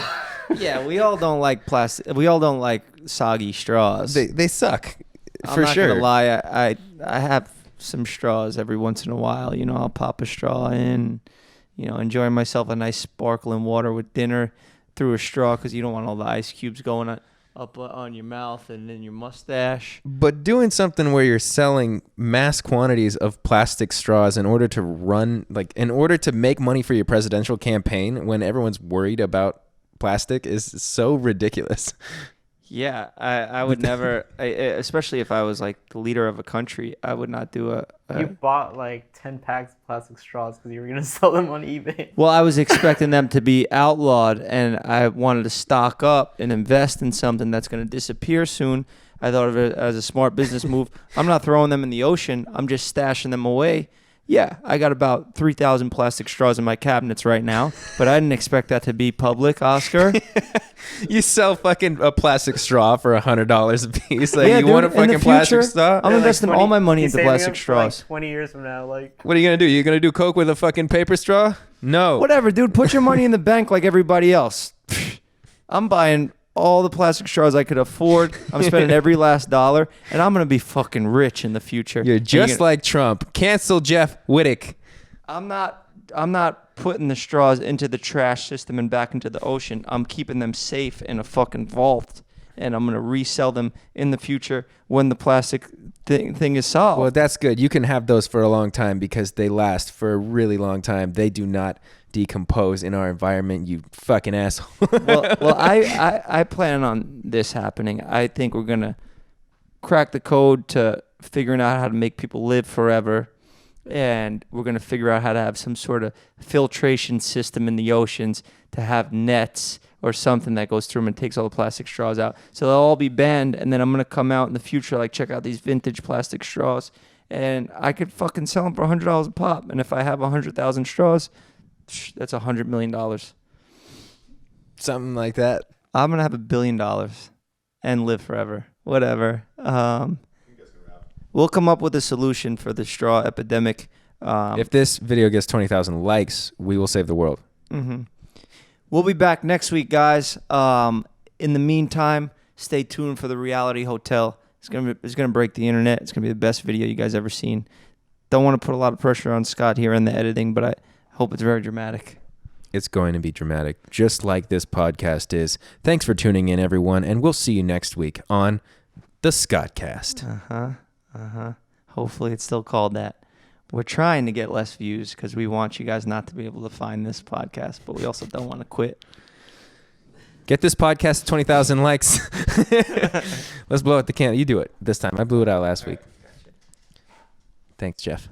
yeah, we all don't like plastic. We all don't like soggy straws. they suck I'm for not sure. gonna lie, I have some straws every once in a while. You know, I'll pop a straw in. You know, enjoying myself a nice sparkling water with dinner through a straw because you don't want all the ice cubes going up on your mouth and in your mustache. But doing something where you're selling mass quantities of plastic straws in order to make money for your presidential campaign when everyone's worried about plastic is so ridiculous. Yeah, I would never, especially if I was like the leader of a country, I would not do You bought like 10 packs of plastic straws because you were going to sell them on eBay. Well, I was expecting them to be outlawed, and I wanted to stock up and invest in something that's going to disappear soon. I thought of it as a smart business move. I'm not throwing them in the ocean. I'm just stashing them away. Yeah, I got about 3,000 plastic straws in my cabinets right now, but I didn't expect that to be public, Oscar. You sell fucking a plastic straw for $100 a piece. Like, Yeah, you dude, want a in the fucking plastic future, straw? I'm investing all my money He's into saving plastic them for, like, straws. 20 years from now, like. What are you gonna do? You gonna do coke with a fucking paper straw? No. Whatever, dude. Put your money in the bank like everybody else. I'm buying all the plastic straws I could afford. I'm spending every last dollar, and I'm gonna be fucking rich in the future. You're And just like Trump. Cancel Jeff Wittick. I'm not putting the straws into the trash system and back into the ocean. I'm keeping them safe in a fucking vault, and I'm gonna resell them in the future when the plastic thing is solved. Well, that's good. You can have those for a long time because they last for a really long time. They do not decompose in our environment, you fucking asshole. well, I plan on this happening. I think we're gonna crack the code to figuring out how to make people live forever, and we're gonna figure out how to have some sort of filtration system in the oceans to have nets or something that goes through them and takes all the plastic straws out. So they'll all be banned, and then I'm gonna come out in the future, like, check out these vintage plastic straws, and I could fucking sell them for $100 a pop. And if I have 100,000 straws, that's $100 million. Something like that. I'm gonna have $1 billion and live forever. Whatever. We'll come up with a solution for the straw epidemic. If this video gets 20,000 likes, we will save the world. Mm-hmm. We'll be back next week, guys. In the meantime, stay tuned for the Reality Hotel. It's gonna break the internet. It's gonna be the best video you guys ever seen. Don't want to put a lot of pressure on Scott here in the editing, but I hope it's very dramatic. It's going to be dramatic, just like this podcast is. Thanks for tuning in, everyone, and we'll see you next week on the Skotcast. Hopefully it's still called that. We're trying to get less views because we want you guys not to be able to find this podcast, but we also don't want to quit. Get this podcast to 20,000 likes. Let's blow out the candle. You do it this time. I blew it out last week. Thanks, Jeff.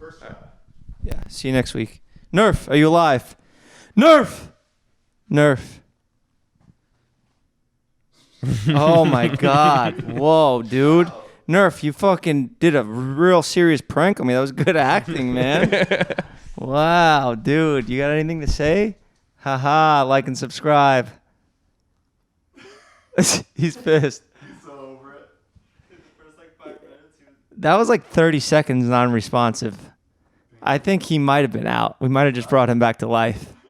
Yeah, see you next week. Nerf, are you alive? Nerf! Oh my God. Whoa, dude. Nerf, you fucking did a real serious prank on me. That was good acting, man. Wow, dude. You got anything to say? Haha, like and subscribe. He's pissed. He's so over it. The first like 5 minutes. That was like 30 seconds non-responsive. I think he might have been out. We might have just brought him back to life.